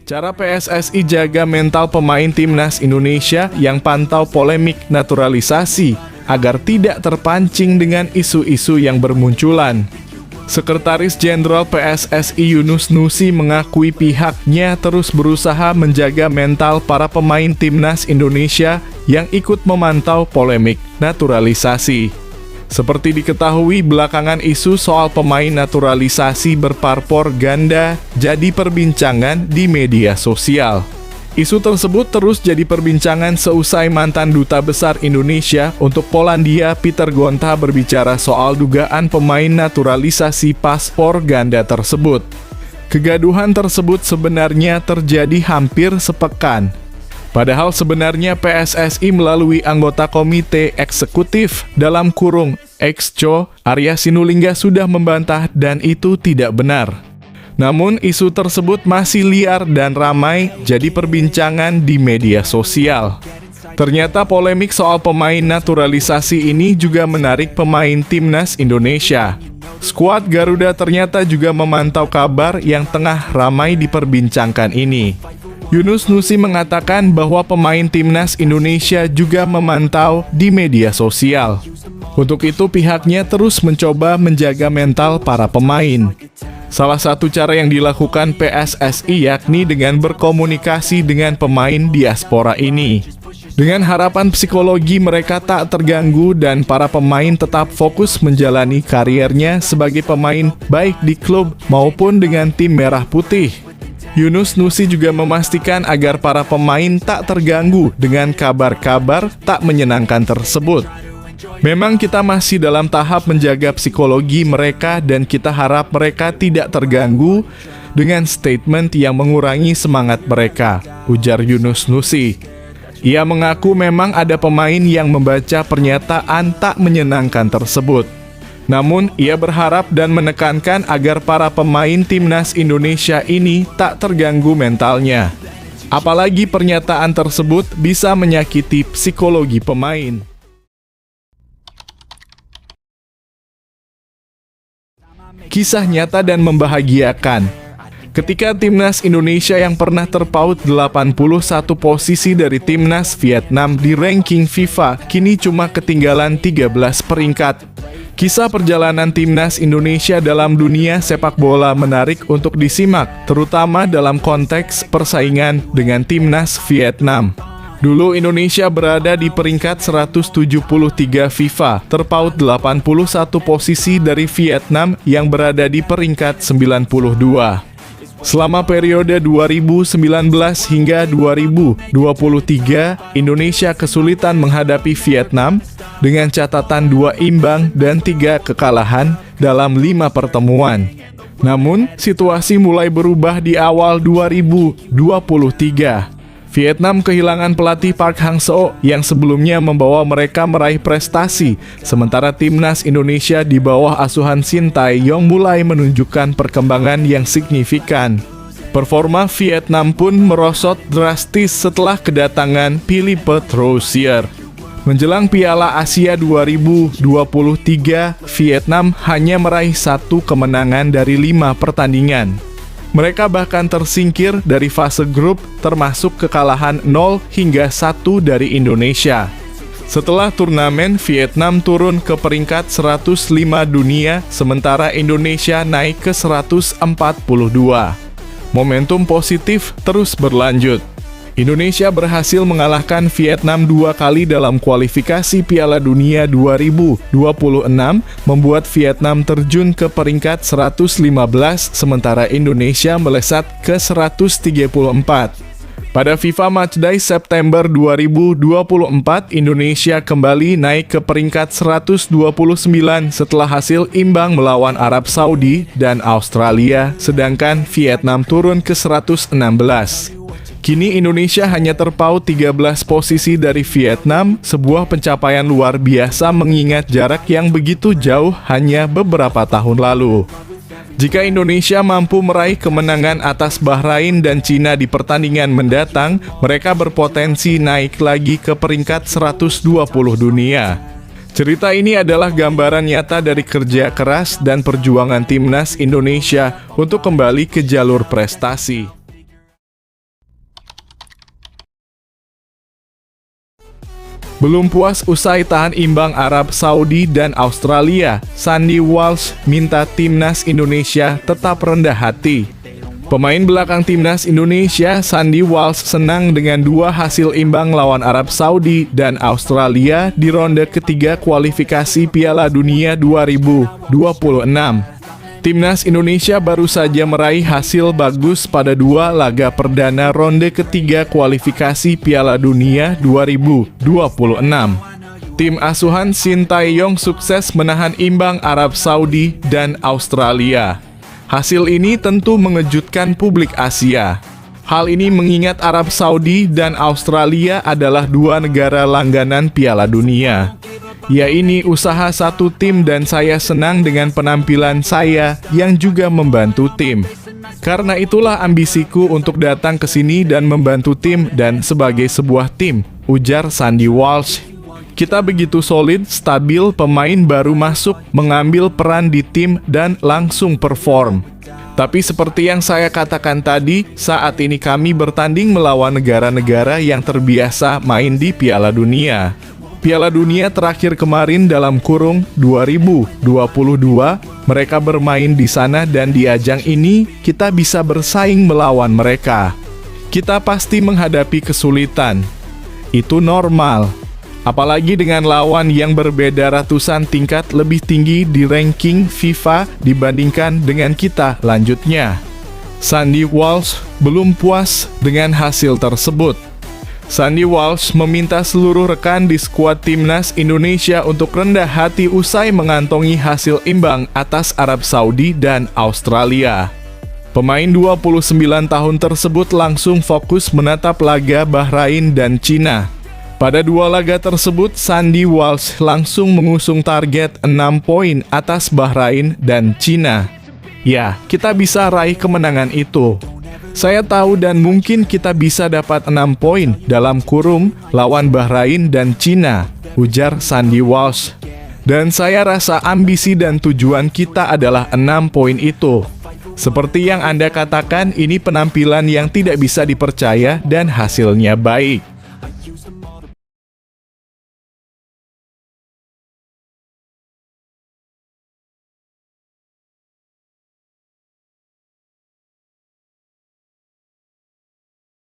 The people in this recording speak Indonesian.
Cara PSSI jaga mental pemain timnas Indonesia yang pantau polemik naturalisasi agar tidak terpancing dengan isu-isu yang bermunculan. Sekretaris Jenderal PSSI Yunus Nusi mengakui pihaknya terus berusaha menjaga mental para pemain timnas Indonesia yang ikut memantau polemik naturalisasi. Seperti diketahui, belakangan isu soal pemain naturalisasi berparpor ganda jadi perbincangan di media sosial. Isu tersebut terus jadi perbincangan seusai mantan Duta Besar Indonesia untuk Polandia Peter Gonta berbicara soal dugaan pemain naturalisasi paspor ganda tersebut. Kegaduhan tersebut sebenarnya terjadi hampir sepekan. Padahal sebenarnya PSSI melalui anggota komite eksekutif dalam kurung Exco, Arya Sinulinga sudah membantah dan itu tidak benar. Namun isu tersebut masih liar dan ramai jadi perbincangan di media sosial. Ternyata polemik soal pemain naturalisasi ini juga menarik pemain timnas Indonesia. Skuad Garuda ternyata juga memantau kabar yang tengah ramai diperbincangkan ini. Yunus Nusi mengatakan bahwa pemain timnas Indonesia juga memantau di media sosial. Untuk itu pihaknya terus mencoba menjaga mental para pemain. Salah satu cara yang dilakukan PSSI yakni dengan berkomunikasi dengan pemain diaspora ini. Dengan harapan psikologi mereka tak terganggu dan para pemain tetap fokus menjalani kariernya sebagai pemain baik di klub maupun dengan tim Merah Putih. Yunus Nusi juga memastikan agar para pemain tak terganggu dengan kabar-kabar tak menyenangkan tersebut. Memang kita masih dalam tahap menjaga psikologi mereka dan kita harap mereka tidak terganggu dengan statement yang mengurangi semangat mereka, ujar Yunus Nusi. Ia mengaku memang ada pemain yang membaca pernyataan tak menyenangkan tersebut. Namun, ia berharap dan menekankan agar para pemain timnas Indonesia ini tak terganggu mentalnya. Apalagi pernyataan tersebut bisa menyakiti psikologi pemain. Kisah nyata dan membahagiakan. Ketika timnas Indonesia yang pernah terpaut 81 posisi dari timnas Vietnam di ranking FIFA, kini cuma ketinggalan 13 peringkat. Kisah perjalanan timnas Indonesia dalam dunia sepak bola menarik untuk disimak, terutama dalam konteks persaingan dengan timnas Vietnam. Dulu Indonesia berada di peringkat 173 FIFA, terpaut 81 posisi dari Vietnam yang berada di peringkat 92. Selama periode 2019 hingga 2023, Indonesia kesulitan menghadapi Vietnam dengan catatan 2 imbang dan 3 kekalahan dalam 5 pertemuan. Namun, situasi mulai berubah di awal 2023. Vietnam kehilangan pelatih Park Hang-seo yang sebelumnya membawa mereka meraih prestasi, sementara timnas Indonesia di bawah asuhan Shin Tae-yong mulai menunjukkan perkembangan yang signifikan. Performa Vietnam pun merosot drastis setelah kedatangan Philippe Troussier. Menjelang Piala Asia 2023, Vietnam hanya meraih 1 kemenangan dari 5 pertandingan. Mereka bahkan tersingkir dari fase grup termasuk kekalahan 0 hingga 1 dari Indonesia. Setelah turnamen, Vietnam turun ke peringkat 105 dunia, sementara Indonesia naik ke 142. Momentum positif terus berlanjut. Indonesia berhasil mengalahkan Vietnam 2 kali dalam kualifikasi Piala Dunia 2026, membuat Vietnam terjun ke peringkat 115, sementara Indonesia melesat ke 134. Pada FIFA Matchday September 2024, Indonesia kembali naik ke peringkat 129 setelah hasil imbang melawan Arab Saudi dan Australia, sedangkan Vietnam turun ke 116. Kini Indonesia hanya terpaut 13 posisi dari Vietnam, sebuah pencapaian luar biasa mengingat jarak yang begitu jauh hanya beberapa tahun lalu. Jika Indonesia mampu meraih kemenangan atas Bahrain dan Cina di pertandingan mendatang, mereka berpotensi naik lagi ke peringkat 120 dunia. Cerita ini adalah gambaran nyata dari kerja keras dan perjuangan timnas Indonesia untuk kembali ke jalur prestasi. Belum puas usai tahan imbang Arab Saudi dan Australia, Sandy Walsh minta timnas Indonesia tetap rendah hati. Pemain belakang timnas Indonesia, Sandy Walsh, senang dengan dua hasil imbang lawan Arab Saudi dan Australia di ronde ketiga kualifikasi Piala Dunia 2026. Timnas Indonesia baru saja meraih hasil bagus pada dua laga perdana ronde ketiga kualifikasi Piala Dunia 2026. Tim asuhan Sintayong sukses menahan imbang Arab Saudi dan Australia. Hasil ini tentu mengejutkan publik Asia. Hal ini mengingat Arab Saudi dan Australia adalah dua negara langganan Piala Dunia. Ya, ini usaha satu tim dan saya senang dengan penampilan saya yang juga membantu tim. Karena itulah ambisiku untuk datang ke sini dan membantu tim dan sebagai sebuah tim, ujar Sandy Walsh. Kita begitu solid, stabil, pemain baru masuk, mengambil peran di tim dan langsung perform. Tapi seperti yang saya katakan tadi, saat ini kami bertanding melawan negara-negara yang terbiasa main di Piala Dunia. Piala Dunia terakhir kemarin dalam kurung 2022, mereka bermain di sana dan di ajang ini kita bisa bersaing melawan mereka. Kita pasti menghadapi kesulitan. Itu normal. Apalagi dengan lawan yang berbeda ratusan tingkat lebih tinggi di ranking FIFA dibandingkan dengan kita lanjutnya. Sandy Walsh belum puas dengan hasil tersebut. Sandy Walsh meminta seluruh rekan di skuad timnas Indonesia untuk rendah hati usai mengantongi hasil imbang atas Arab Saudi dan Australia. Pemain 29 tahun tersebut langsung fokus menatap laga Bahrain dan Cina. Pada dua laga tersebut, Sandy Walsh langsung mengusung target 6 poin atas Bahrain dan Cina. Ya, kita bisa raih kemenangan itu. Saya tahu dan mungkin kita bisa dapat 6 poin dalam kurung lawan Bahrain dan Cina, ujar Sandy Walsh. Dan saya rasa ambisi dan tujuan kita adalah 6 poin itu. Seperti yang Anda katakan, ini penampilan yang tidak bisa dipercaya dan hasilnya baik.